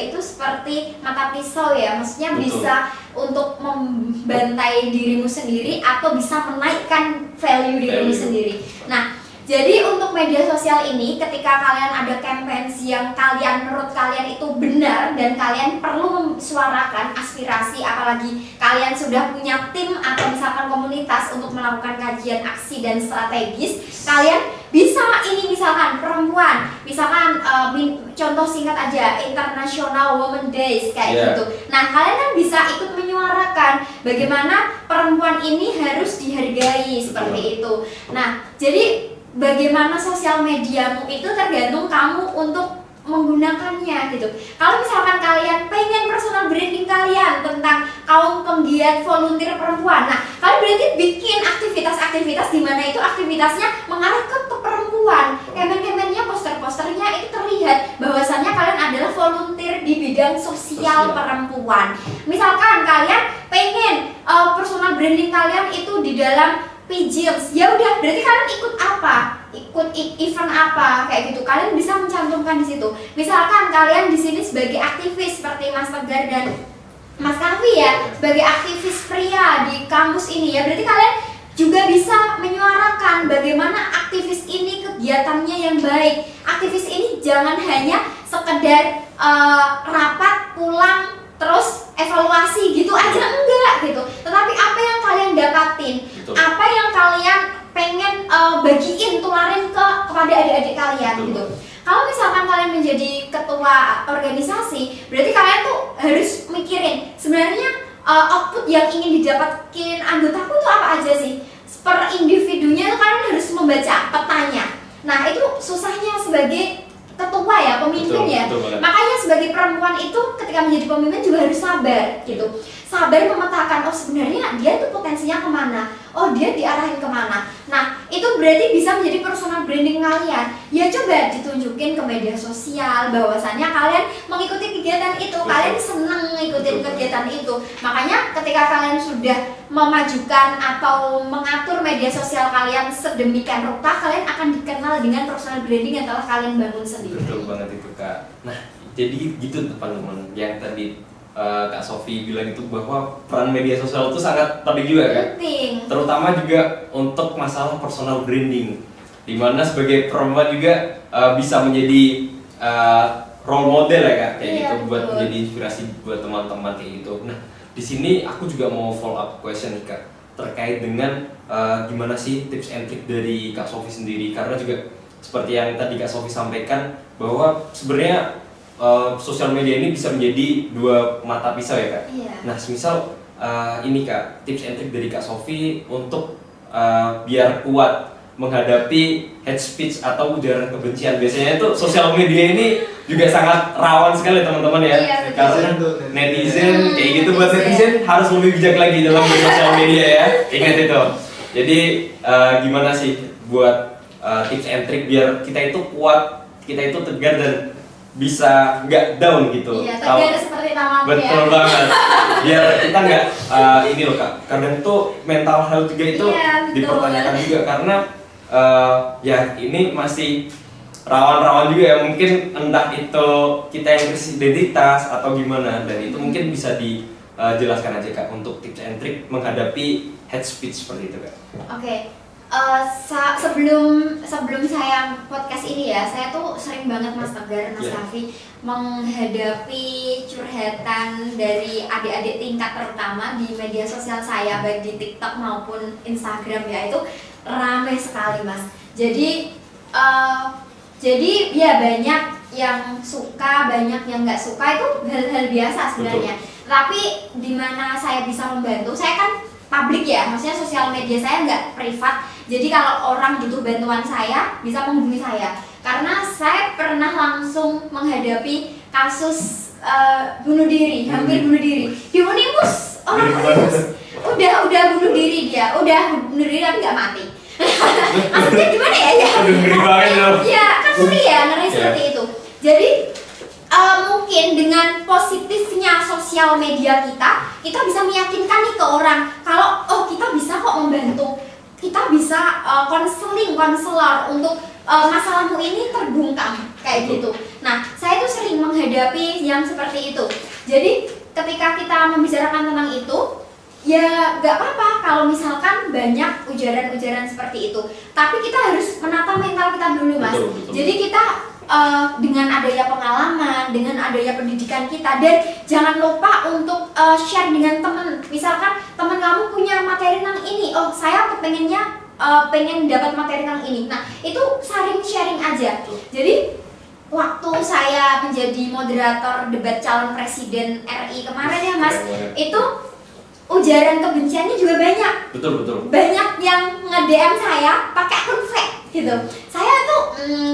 itu seperti mata pisau ya, maksudnya betul. Bisa untuk membantai dirimu sendiri atau bisa menaikkan value dirimu sendiri. Nah, jadi untuk media sosial ini, ketika kalian ada campaigns yang menurut kalian itu benar dan kalian perlu mensuarakan aspirasi, apalagi kalian sudah punya tim atau misalkan komunitas untuk melakukan kajian aksi dan strategis, kalian bisa misalkan perempuan, misalkan contoh singkat aja International Women Days kayak gitu. Nah, kalian kan bisa ikut menyuarakan bagaimana perempuan ini harus dihargai seperti itu. Nah, jadi bagaimana sosial mediamu itu tergantung kamu untuk menggunakannya gitu. Kalau misalkan kalian pengen personal branding kalian tentang kaum penggiat volunteer perempuan, nah kalian berarti bikin aktivitas-aktivitas di mana itu aktivitasnya mengarah ke perempuan. Campaign-campaignnya, poster-posternya itu terlihat bahwasannya kalian adalah volunteer di bidang sosial perempuan. Misalkan kalian pengen personal branding kalian itu di dalam PJILS, ya udah berarti kalian ikut apa? Ikut event apa kayak gitu. Kalian bisa mencantumkan di situ. Misalkan kalian di sini sebagai aktivis seperti Mas Tegar dan Mas Kavi ya, sebagai aktivis pria di kampus ini ya, berarti kalian juga bisa menyuarakan bagaimana aktivis ini kegiatannya yang baik. Aktivis ini jangan hanya sekedar rapat pulang terus evaluasi gitu aja, enggak gitu. Tetapi apa yang kalian dapatin, apa yang kalian pengen bagiin, tularin kepada adik-adik kalian gitu. Kalau misalkan kalian menjadi ketua organisasi, berarti kalian tuh harus mikirin sebenarnya output yang ingin didapatkan anggotaku tuh apa aja sih. Per individunya tuh kalian harus membaca petanya. Nah, itu susahnya sebagai ketua ya, pemimpin ya. Makanya sebagai perempuan itu ketika menjadi pemimpin juga harus sabar gitu. Sabar memetakan, oh sebenarnya dia tuh potensinya kemana, oh dia diarahin kemana. Nah, itu berarti bisa menjadi personal branding kalian. Ya coba ditunjukin ke media sosial bahwasannya kalian mengikuti kegiatan itu, kalian seneng ngikutin kegiatan itu. Makanya ketika kalian sudah memajukan atau mengatur media sosial kalian sedemikian rupa, kalian akan dikenal dengan personal branding yang telah kalian bangun sendiri. Betul banget itu Kak. Nah, jadi gitu teman-teman yang tadi Kak Sofi bilang itu, bahwa peran media sosial itu sangat penting juga kan? Penting. Terutama juga untuk masalah personal branding, dimana sebagai perempuan juga bisa menjadi role model ya Kak, kayak gitu, buat menjadi inspirasi buat teman-teman kayak gitu. Nah, di sini aku juga mau follow up question nih Kak, terkait dengan gimana sih tips and trick dari Kak Sofi sendiri, karena juga seperti yang tadi Kak Sofi sampaikan bahwa sebenarnya sosial media ini bisa menjadi dua mata pisau ya Kak. Nah, semisal ini Kak, tips and trick dari Kak Sofi untuk biar kuat menghadapi hate speech atau ujaran kebencian. Biasanya itu sosial media ini juga sangat rawan sekali teman-teman ya. Iya, betul. Karena netizen kayak gitu, buat netizen harus lebih bijak lagi dalam sosial media ya. Ingat itu. Jadi gimana sih buat tips and trick biar kita itu kuat, kita itu tegar dan bisa nggak down gitu. Iya, tegar seperti namamu ya. Betul banget. Biar kita nggak ini loh Kak. Kadang tuh mental health juga itu Iya, betul. dipertanyakan juga karena ya ini masih rawan-rawan juga ya, mungkin entah itu kita yang krisis identitas atau gimana, dan itu mungkin bisa dijelaskan aja Kak untuk tips and trick menghadapi hate speech seperti itu Kak. Oke, sebelum saya podcast ini ya, saya tuh sering banget Mas Tegar, Mas Yeah. Raffi menghadapi curhatan dari adik-adik tingkat terutama di media sosial saya, baik di TikTok maupun Instagram ya, itu ramai sekali Mas. Jadi ya banyak yang suka, banyak yang nggak suka, itu hal-hal biasa sebenarnya. Tapi di mana saya bisa membantu, saya kan publik ya, maksudnya sosial media saya nggak privat. Jadi kalau orang butuh bantuan saya bisa menghubungi saya. Karena saya pernah langsung menghadapi kasus bunuh diri, hampir bunuh diri. Di Unimus, orang Unimus udah bunuh diri dia, udah bunuh diri tapi nggak mati. Maksudnya gimana ya? Aduh, ngeri banget loh. Ya kan ngeri ya, ngeri seperti itu. Jadi mungkin dengan positifnya sosial media kita bisa meyakinkan nih ke orang kalau oh kita bisa kok membantu, kita bisa konselor untuk masalahmu ini terbungkam kayak gitu. Nah, saya tuh sering menghadapi yang seperti itu. Jadi ketika kita membicarakan tentang itu, ya nggak apa-apa kalau misalkan banyak ujaran-ujaran seperti itu. Tapi kita harus menata mental kita dulu, Mas. Betul. Jadi kita dengan adanya pengalaman, dengan adanya pendidikan kita, dan jangan lupa untuk share dengan teman. Misalkan teman kamu punya materi tentang ini, oh saya pengen dapat materi tentang ini. Nah itu saling sharing aja. Jadi waktu saya menjadi moderator debat calon presiden RI kemarin ya Mas, itu ujaran kebenciannya juga banyak. Betul. Banyak yang nge-DM saya pakai akun fake gitu. Saya tuh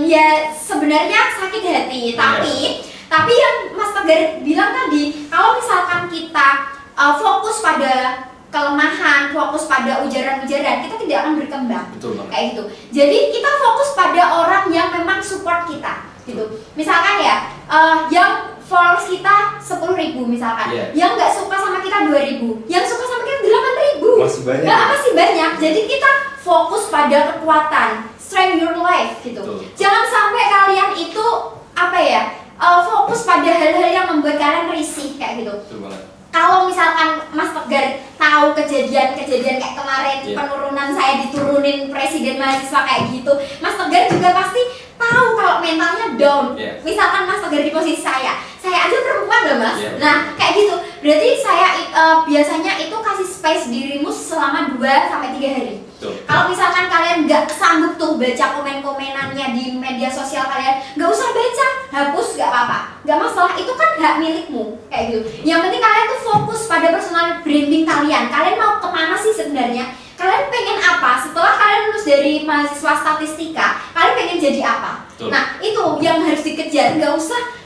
ya sebenarnya sakit hati, tapi yang Mas Tegar bilang tadi, kalau misalkan kita fokus pada kelemahan, fokus pada ujaran-ujaran, kita tidak akan berkembang. Betul banget. Kayak gitu. Jadi kita fokus pada orang yang memang support kita gitu. Misalkan ya, yang followers kita 10.000 misalkan, yang nggak suka sama kita 2.000, yang suka sama kita 8.000. Masih banyak. Nah, masih banyak. Jadi kita fokus pada kekuatan, strength your life gitu. Jangan sampai kalian itu fokus pada hal-hal yang membuat kalian risih kayak gitu. Kalau misalkan Mas Tegar tahu kejadian-kejadian kayak kemarin, penurunan saya diturunin presiden mahasiswa kayak gitu, Mas Tegar juga pasti tahu kalau mentalnya down. Misalkan Mas Tegar di posisi saya aja perempuan loh Mas. Nah kayak gitu, berarti saya biasanya itu kasih space dirimu selama 2-3 hari. Kalau misalkan kalian nggak sanggup tuh baca komen-komenannya di media sosial kalian, nggak usah baca, hapus nggak apa-apa, nggak masalah, itu kan hak milikmu kayak gitu. Yang penting kalian tuh fokus pada personal branding kalian. Kalian mau kemana sih sebenarnya? Kalian pengen apa? Setelah kalian lulus dari mahasiswa statistika, kalian pengen jadi apa? Nah itu yang harus dikejar. Nggak usah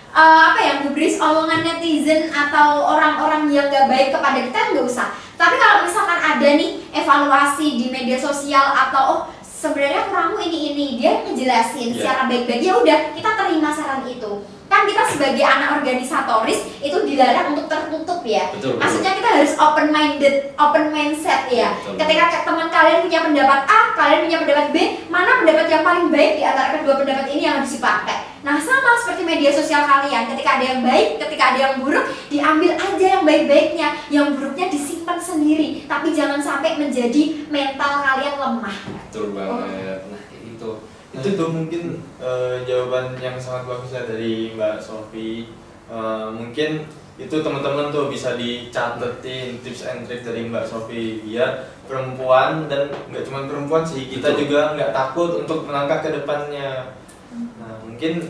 gubris omongan netizen atau orang-orang yang nggak baik kepada kita, nggak usah. Tapi kalau misalkan ada nih evaluasi di media sosial atau oh sebenarnya kurangmu ini, dia ngejelasin secara baik-baik, ya udah kita terima saran itu. Kan kita sebagai anak organisatoris itu dilarang untuk tertutup ya. Maksudnya kita harus open mindset ya. Ketika teman kalian punya pendapat A, kalian punya pendapat B, mana pendapat yang paling baik di antara kedua pendapat ini yang harus dipakai. Nah sama seperti media sosial kalian, ketika ada yang baik, ketika ada yang buruk, diambil aja yang baik-baiknya, yang buruknya disimpan sendiri. Tapi jangan sampai menjadi mental kalian lemah. Betul banget. Nah itu mungkin jawaban yang sangat bagus ya dari Mbak Sofi. Mungkin itu teman-teman tuh bisa dicatetin tips and trick dari Mbak Sofi biar perempuan, dan nggak cuma perempuan sih, kita juga nggak takut untuk melangkah ke depannya. Nah mungkin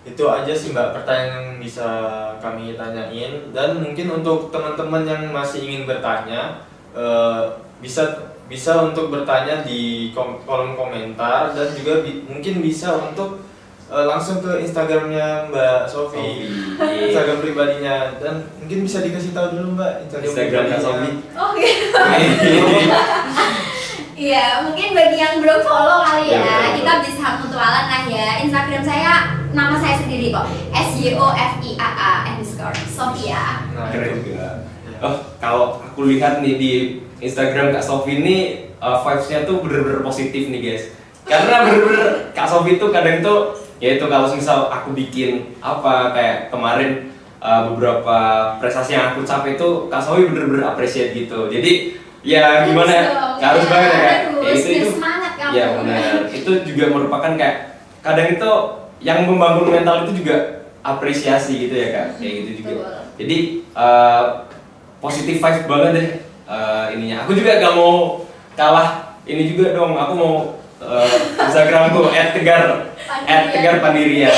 itu aja sih Mbak pertanyaan yang bisa kami tanyain, dan mungkin untuk teman-teman yang masih ingin bertanya bisa untuk bertanya di kolom komentar, dan juga mungkin bisa untuk langsung ke Instagramnya Mbak Sofi, Instagram pribadinya, dan mungkin bisa dikasih tahu dulu Mbak Instagram Kak Sofi. Oh gitu. Iya, mungkin bagi yang belum follow kali ya, Ya, kita bisa mutualan lah ya. Instagram saya, nama saya sendiri kok, SJOFIAA_Sofia. Nah, Keren itu. juga. Oh, kalau aku lihat nih di Instagram Kak Sofi ini vibes-nya tuh bener-bener positif nih guys. Karena bener-bener Kak Sofi tuh kadang tuh ya itu kalau misal aku bikin apa kayak kemarin beberapa prestasi yang aku capai itu Kak Sofi bener-bener appreciate gitu. Jadi ya gimana ya? Harus banget ya Kak. Ya, itu semangat kamu. ya benar. Itu juga merupakan kayak kadang itu yang membangun mental itu juga apresiasi gitu ya Kak. Kayak gitu juga. Betul. Jadi positif vibes banget deh ininya. Aku juga gak mau kalah ini juga dong. Aku mau Instagramku @tegar_pandirian.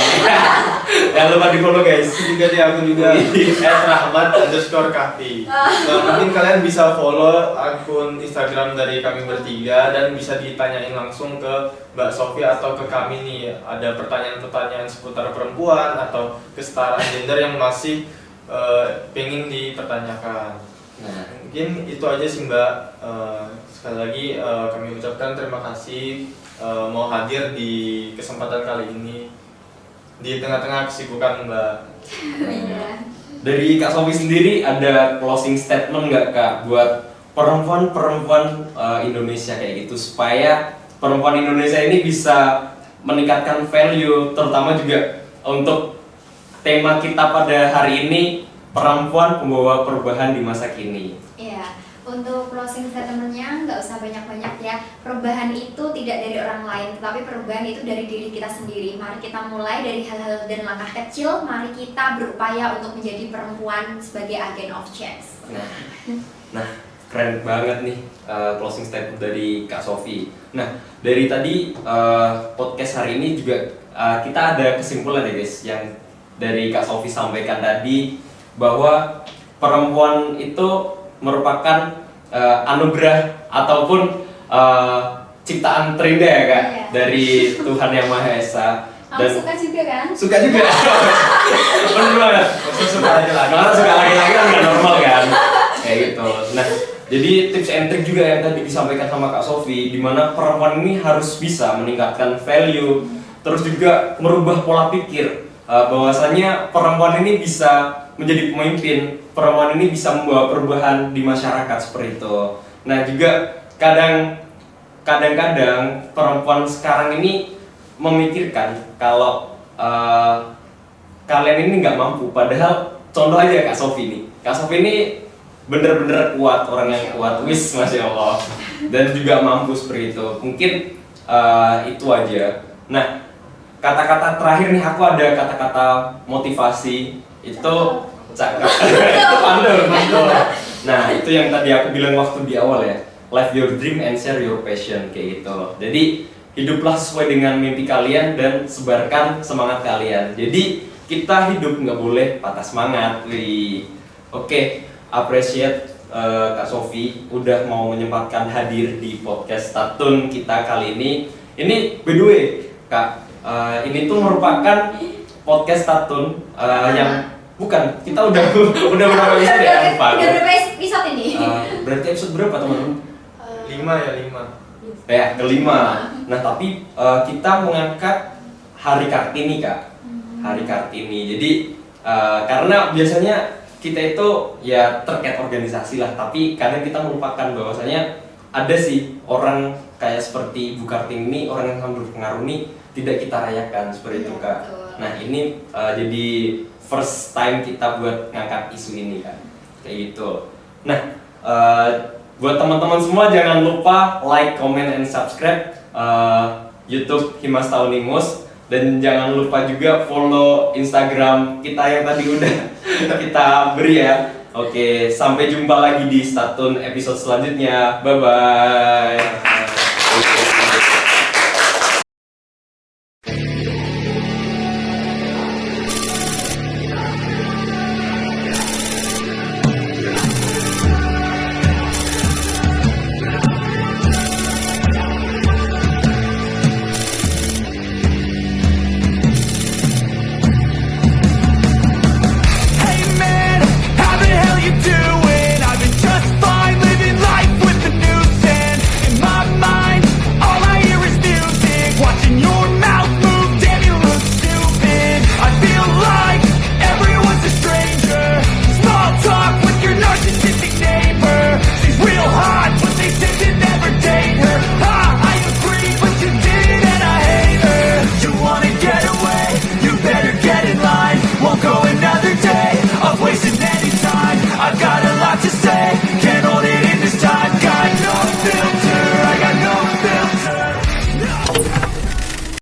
Jangan lupa di follow guys. Juga di aku juga @rahmat_kahfi. Nah, mungkin kalian bisa follow akun Instagram dari kami bertiga, dan bisa ditanyain langsung ke Mbak Sofi atau ke kami nih, ada pertanyaan-pertanyaan seputar perempuan atau kesetaraan gender yang masih pengen dipertanyakan. Nah, Mungkin itu aja sih Mbak. Sekali lagi kami ucapkan terima kasih mau hadir di kesempatan kali ini di tengah-tengah kesibukan Mbak. Iya. dari Kak Sofi sendiri ada closing statement nggak Kak buat perempuan-perempuan Indonesia kayak gitu supaya perempuan Indonesia ini bisa meningkatkan value, terutama juga untuk tema kita pada hari ini, perempuan pembawa perubahan di masa kini. Iya, untuk closing statementnya nggak usah banyak-banyak ya. Perubahan itu tidak dari orang lain, tetapi perubahan itu dari diri kita sendiri. Mari kita mulai dari hal-hal dan langkah kecil. Mari kita berupaya untuk menjadi perempuan sebagai agen of change. Nah, keren banget nih closing statement dari Kak Sofi. Nah, dari tadi podcast hari ini juga kita ada kesimpulan ya guys, yang dari Kak Sofi sampaikan tadi bahwa perempuan itu merupakan anugerah ataupun ciptaan terindah ya Kak, Iya. dari Tuhan Yang Maha Esa. Kamu suka juga kan? Suka juga. Bener banget. Maksudnya suka laki-laki. Karena suka laki-laki kan nggak normal kan, kayak gitu. Nah, jadi tips and trick juga yang tadi disampaikan sama Kak Sofi, di mana perempuan ini harus bisa meningkatkan value, terus juga merubah pola pikir, bahwasanya perempuan ini bisa menjadi pemimpin, perempuan ini bisa membawa perubahan di masyarakat seperti itu. Nah, juga kadang-kadang perempuan sekarang ini memikirkan kalau kalian ini nggak mampu, padahal contoh aja Kak Sofi nih. Kak Sofi ini bener-bener kuat, orang yang kuat, wis Masya Allah, dan juga mampu seperti itu. Mungkin itu aja. Nah, kata-kata terakhir nih, aku ada kata-kata motivasi itu cakep. Itu pandai, betul. Nah, itu yang tadi aku bilang waktu di awal ya, live your dream and share your passion, kayak gitu. Jadi hiduplah sesuai dengan mimpi kalian dan sebarkan semangat kalian. Jadi kita hidup nggak boleh patah semangat. Wih, oke, appreciate Kak Sofi udah mau menyempatkan hadir di podcast Tatun kita kali ini. Ini by the way Kak, ini tuh merupakan podcast Tatun yang bukan, kita udah berapa episode ya? Lupa. Udah berapa episode ini? Berarti episode berapa teman-teman? 5. Ya, kelima. Nah, tapi kita mengangkat Hari Kartini Kak. Hari Kartini. Jadi karena biasanya kita itu ya terkait organisasi lah, tapi kadang kita melupakan bahwasanya ada sih orang kayak seperti Bu Kartini ini, orang yang sangat berpengaruh nih, tidak kita rayakan seperti itu Kak. Betul. Nah, ini jadi first time kita buat ngangkat isu ini Kak. Kayak gitu. Nah, buat teman-teman semua jangan lupa like, comment, and subscribe YouTube Himas Taunimus, dan jangan lupa juga follow Instagram kita yang tadi udah kita beri ya. Oke, sampai jumpa lagi di Statun episode selanjutnya. Bye bye.